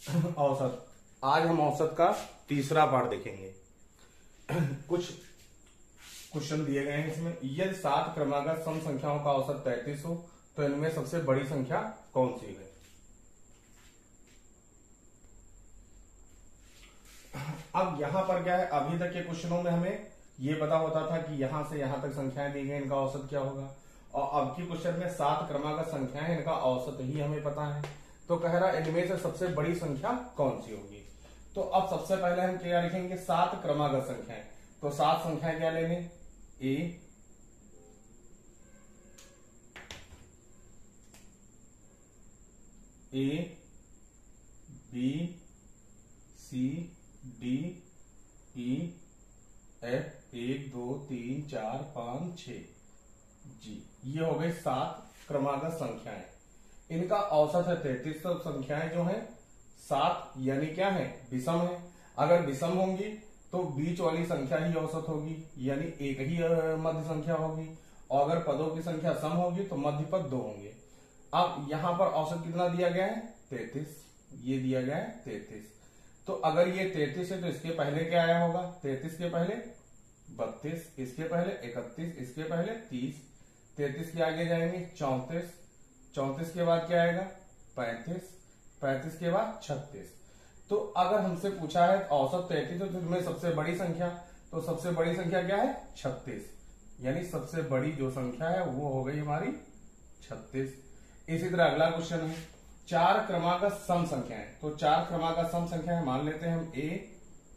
औसत। आज हम औसत का तीसरा पार्ट देखेंगे। कुछ क्वेश्चन दिए गए हैं इसमें। यदि 7 क्रमागत सम संख्याओं का औसत 33 हो तो इनमें सबसे बड़ी संख्या कौन सी है? अब यहां पर क्या है, अभी तक के क्वेश्चनों में हमें ये पता होता था कि यहां से यहां तक संख्याएं दी गई, इनका औसत क्या होगा। और अब की क्वेश्चन में 7 क्रमागत संख्याएं, इनका औसत ही हमें पता है। तो कह रहा इनमें से सबसे बड़ी संख्या कौन सी होगी। तो अब सबसे पहले हम क्या लिखेंगे, 7 क्रमागत संख्याएं। तो 7 संख्याएं क्या लेने, A B C D E F, 1 2 3 4 5 6 G. ये हो गई 7 क्रमागत संख्याएं। इनका औसत है 33। तो संख्याएं जो है 7 यानी क्या है, विषम है। अगर विषम होंगी तो बीच वाली संख्या ही औसत होगी, यानी एक ही मध्य संख्या होगी। और अगर पदों की संख्या सम होगी तो मध्य पद 2 होंगे। अब यहां पर औसत कितना दिया गया है, 33। ये दिया गया है 33। तो अगर ये 33 है तो इसके पहले क्या आया होगा, 33 के पहले 32, इसके पहले 31, इसके पहले 30, 33 के आगे जाएंगे 34, 34 के बाद क्या आएगा 35, 35 के बाद 36। तो अगर हमसे पूछा है औसत 33 तो इसमें सबसे बड़ी संख्या, तो सबसे बड़ी संख्या क्या है 36, यानी सबसे बड़ी जो संख्या है वो हो गई हमारी 36। इसी तरह अगला क्वेश्चन है 4 क्रमागत सम संख्याएं। तो 4 क्रमागत सम संख्याएं मान लेते हैं हम, ए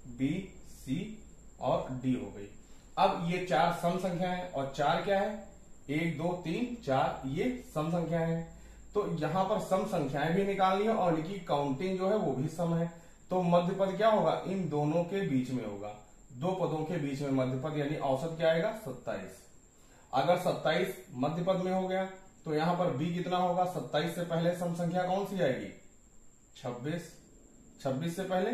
बी सी और डी हो गई। अब ये 4 सम संख्याएं हैं और 4 क्या है, 1 2 3 4, ये सम संख्याएं हैं। तो यहां पर सम संख्याएं भी निकालनी है और इनकी काउंटिंग जो है वो भी सम है। तो मध्य पद क्या होगा, इन दोनों के बीच में होगा, दो पदों के बीच में मध्य पद, यानी औसत क्या आएगा 27। अगर 27 मध्य पद में हो गया तो यहां पर b कितना होगा, 27 से पहले सम संख्या कौन सी आएगी 26, 26 से पहले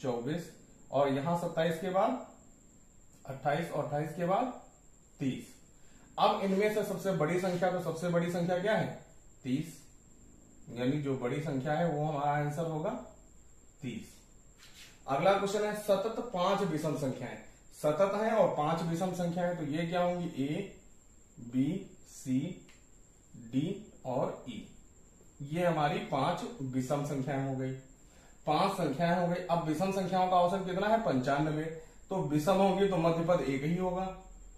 24, और यहां 27 के बाद 28 और 28 के बाद 30। अब इनमें से सबसे बड़ी संख्या, तो सबसे बड़ी संख्या क्या है 30, यानी जो बड़ी संख्या है वो हमारा आंसर होगा 30। अगला क्वेश्चन है सतत 5 विषम संख्याएं। सतत है और 5 विषम संख्याएं, तो ये क्या होंगी, ए बी सी डी और ई। ये हमारी 5 विषम संख्याएं हो गई, 5 संख्याएं हो गई। अब विषम संख्याओं का औसत कितना है 95। तो विषम होगी तो मध्य पद एक ही होगा,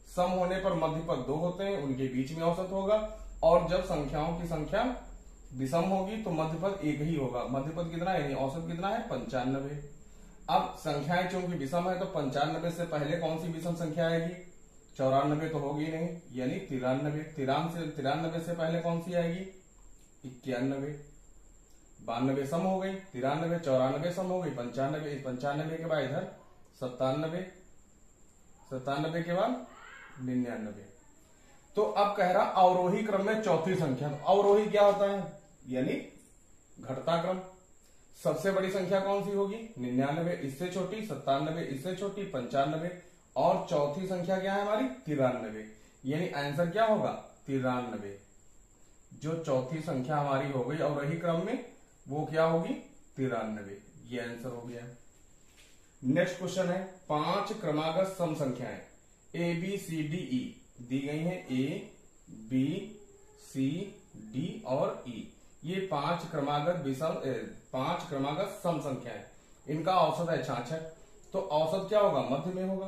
सम होने पर मध्य पद 2 होते हैं, उनके बीच में औसत होगा। और जब संख्याओं की संख्या विषम होगी तो मध्य पद एक ही होगा, मध्य पद कितना है, यानी औसत कितना है 95। अब संख्याएं चूंकि विषम है तो 95 से पहले कौन सी विषम संख्या आएगी, 94 तो होगी नहीं, यानी 93। 93 से पहले कौन सी आएगी 91, 92 सम हो गई, 93 94 सम हो गई, 95, 95 के बाद इधर 97, 97 के बाद 99। तो अब कह रहा अवरोही क्रम में चौथी संख्या। तो अवरोही क्या होता है, यानी घटता क्रम। सबसे बड़ी संख्या कौन सी होगी 99, इससे छोटी 97, इससे छोटी 95, और चौथी संख्या क्या है हमारी 93, यानी आंसर क्या होगा 93। जो चौथी संख्या हमारी हो गई अवरोही क्रम में वो क्या होगी 93। ये आंसर हो गया। नेक्स्ट क्वेश्चन है 5 क्रमागत सम संख्याएं ए बी सी डी ई दी गई हैं, ए बी सी डी और ई। ये 5 क्रमागत सम संख्याएं, इनका औसत है 66। तो औसत क्या होगा मध्य में होगा,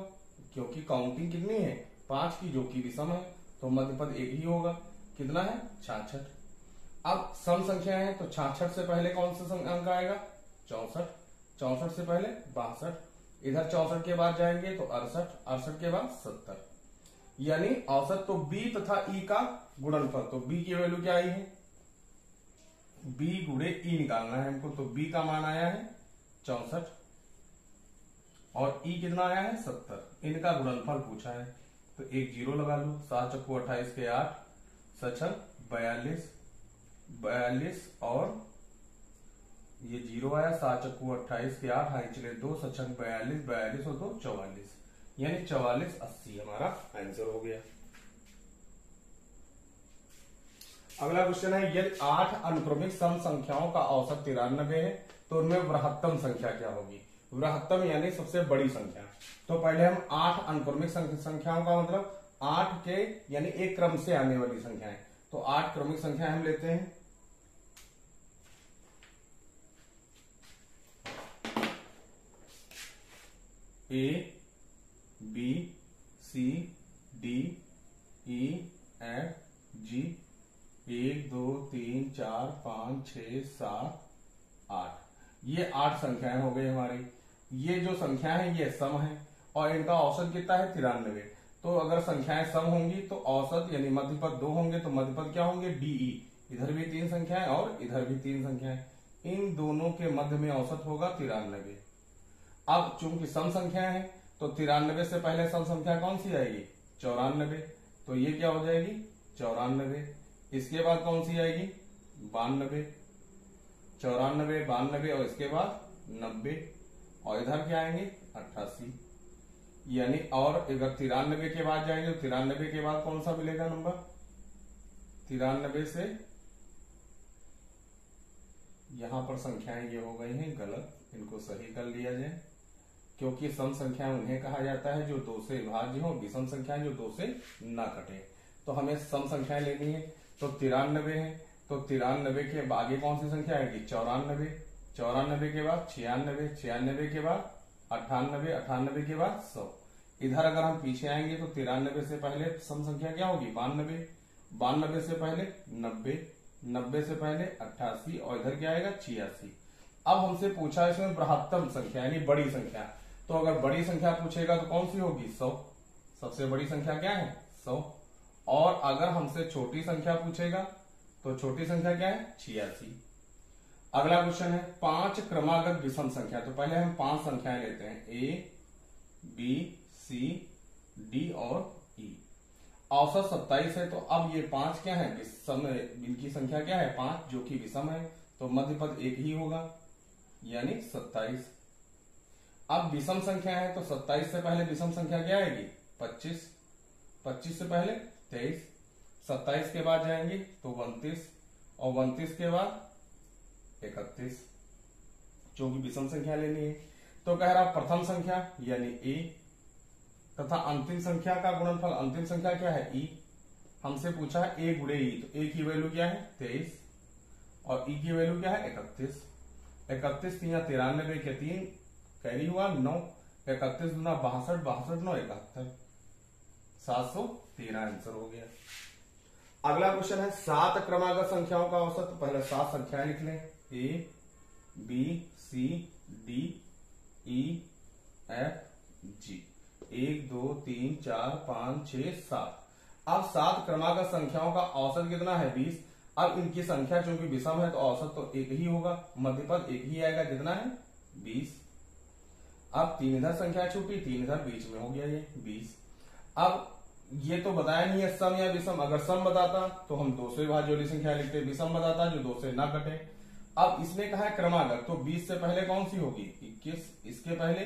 क्योंकि काउंटिंग कितनी है 5 की, जो कि विषम है, तो मध्य पद एक ही होगा, कितना है 66। अब सम संख्या है तो 66 से पहले कौन सा अंक आएगा 64, 64 से पहले 62, इधर 64 के बाद जाएंगे तो 68, 68 के बाद 70, यानी औसत। तो b तथा e का गुणनफल, तो b की वैल्यू क्या आई है, b गुणे e निकालना है हमको। तो b का मान आया है 64 और e कितना आया है 70, इनका गुणनफल पूछा है। तो एक 0 लगा लो, 7 चक्कू 28 के 8, सचल 42, 42 और ये 0 आया, 7 चक्कू 28 के 8, हाई चले 2, सचल 42, 42 और 2 44, यानी 44 80 हमारा आंसर हो गया। अगला क्वेश्चन है, यदि 8 अनुक्रमिक सम संख्याओं का औसत 93 है तो उनमें वृहत्तम संख्या क्या होगी? वृहत्तम यानी सबसे बड़ी संख्या। तो पहले हम 8 अनुक्रमिक संख्याओं का मतलब 8 के यानी एक क्रम से आने वाली संख्याएं। तो 8 क्रमिक संख्याएं हम लेते हैं। A B C D E F G 1 2 3 4 5 6 7 8। ये 8 संख्याएं हो गई हमारी। ये जो संख्या है ये सम है और इनका औसत कितना है? 93। तो अगर संख्याएं सम होंगी तो औसत यानी मध्यपद 2 होंगे तो मध्यपद क्या होंगे? डीई। इधर भी 3 संख्याएं और इधर भी 3 संख्याएं, इन दोनों के मध्य में औसत होगा 93। अब चूंकि सम संख्या है तो 93 से पहले सम संख्या कौन सी आएगी? 94। तो ये क्या हो जाएगी? 94। इसके बाद कौन सी आएगी? 92। 94 92 और इसके बाद 90 और इधर क्या आएंगे? 88। यानी और अगर 93 के बाद जाएंगे तो 93 के बाद कौन सा मिलेगा नंबर? 93 से यहां पर संख्याएं ये हो गई हैं गलत, इनको सही कर लिया जाए, क्योंकि सम संख्या उन्हें कहा जाता है जो 2 से विभाज्य हो, विषम संख्याएं जो 2 से न कटे। तो हमें सम संख्याएं लेनी है। तो 93 है तो 93 के आगे कौन सी संख्या आएगी? 94। 94 के बाद 96। 96 के बाद 98। 98 के बाद 100। इधर अगर हम पीछे आएंगे तो 93 से पहले सम संख्या क्या होगी? 92। 92 से पहले 90। 90 से पहले 88 और इधर क्या आएगा? 86। अब हमसे पूछा है इसमें बृहत्तम संख्या यानी बड़ी संख्या। तो अगर बड़ी संख्या पूछेगा तो कौन सी होगी? 100। सबसे बड़ी संख्या क्या है? 100। और अगर हमसे छोटी संख्या पूछेगा तो छोटी संख्या क्या है? 86। अगला क्वेश्चन है 5 क्रमागत विषम संख्या। तो पहले हम 5 संख्याएं लेते हैं, ए बी सी डी और ई। औसत 27 है तो अब ये 5 क्या है? विषम। इनकी संख्या क्या है? 5, जो कि विषम है तो मध्यपद 1 ही होगा यानी 27। अब विषम संख्या है तो 27 से पहले विषम संख्या क्या आएगी? 25। 25 से पहले 23। 27 के बाद जाएंगे तो 29 और 29 के बाद 31, जो कि विषम संख्या लेनी है। तो कह रहा प्रथम संख्या यानी ए तथा अंतिम संख्या का गुणनफल, अंतिम संख्या क्या है? ई। हमसे पूछा है ए गुणे ई, तो ए की वैल्यू क्या है? 23 और ई की वैल्यू क्या है? 31। 31 3 93 के 3 कैरी हुआ 9। 31 दूना 62, 62 9 71, 713 आंसर हो गया। अगला क्वेश्चन है 7 क्रमागत संख्याओं का औसत। पहले 7 संख्याएं लिख लें, A B C D E F G. 1 2 3 4 5 6 7। अब 7 क्रमागत संख्याओं का औसत कितना है? 20। अब इनकी संख्या चूंकि विषम है तो औसत तो 1 ही होगा, मध्यपद 1 ही आएगा, कितना है? 20। अब 3 इधर संख्या छूटी, 3 इधर बीच में हो गया ये 20। अब ये तो बताया नहीं है सम या विषम। अगर सम बताता तो हम 2 से विभाज्य वाली संख्या लिखते, विषम बताता जो 2 से ना कटे। अब इसने कहा है क्रमागत, तो 20 से पहले कौन सी होगी? 21। इसके पहले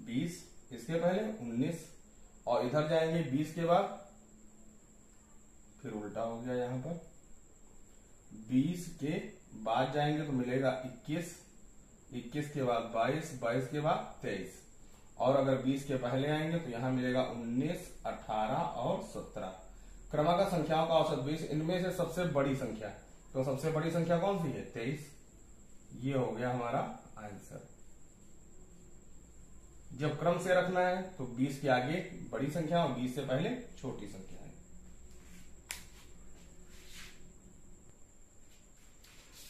20, इसके पहले 19 और इधर जाएंगे 20 के बाद, फिर उल्टा हो गया यहां पर, 20 के बाद जाएंगे तो मिलेगा 21, 21 के बाद 22, 22 के बाद 23 और अगर 20 के पहले आएंगे तो यहां मिलेगा 19, 18 और 17। क्रमागत संख्याओं का औसत 20। इनमें से सबसे बड़ी संख्या, तो सबसे बड़ी संख्या कौन सी है? 23। ये हो गया हमारा आंसर। जब क्रम से रखना है तो 20 के आगे बड़ी संख्या और 20 से पहले छोटी संख्या है।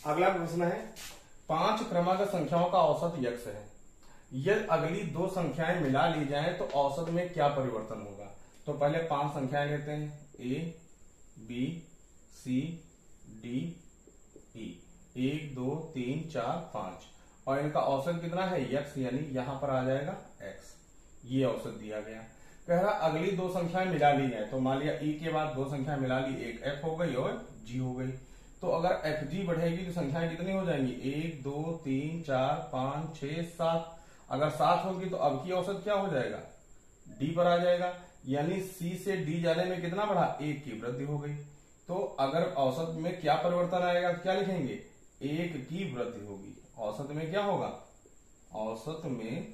अगला प्रश्न है 5 क्रमागत संख्याओं का औसत x है। यदि अगली 2 संख्याएं मिला ली जाएं तो औसत में क्या परिवर्तन होगा? तो पहले 5 संख्याएं लेते हैं, ए बी सी डी ई। 1 2 3 4 5 और इनका औसत कितना है? x, यानी यहां पर आ जाएगा x। ये औसत दिया गया। कह रहा अगली 2 संख्याएं मिला ली जाए, तो मान लिया e के बाद 2 संख्या मिला ली, एक f हो गई और g हो गई। तो अगर fg बढ़ेगी तो संख्याएं कितनी हो जाएंगी? 1 2 3 4 5 6 7। अगर 7 होगी तो अब की औसत क्या हो जाएगा? d पर आ जाएगा, यानी c से d जाने में कितना बढ़ा? 1 की वृद्धि हो गई। तो अगर औसत में क्या परिवर्तन आएगा, क्या लिखेंगे, 1 की वृद्धि होगी। औसत में क्या होगा, औसत में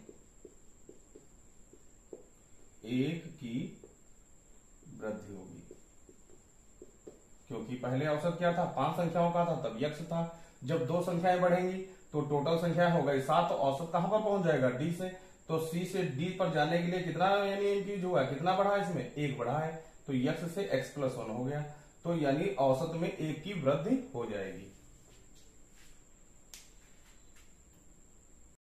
1 की वृद्धि होगी, क्योंकि पहले औसत क्या था, 5 संख्याओं का था, तब यक्ष था। जब 2 संख्याएं बढ़ेंगी तो टोटल संख्या हो गई 7, तो औसत कहां पर पहुंच जाएगा, डी से। तो सी से डी पर जाने के लिए कितना यानी इंक्रीज हुआ है, कितना बढ़ा है, इसमें 1 बढ़ा है, तो यक्ष से x+1 हो गया। तो यानी औसत में 1 की वृद्धि हो जाएगी।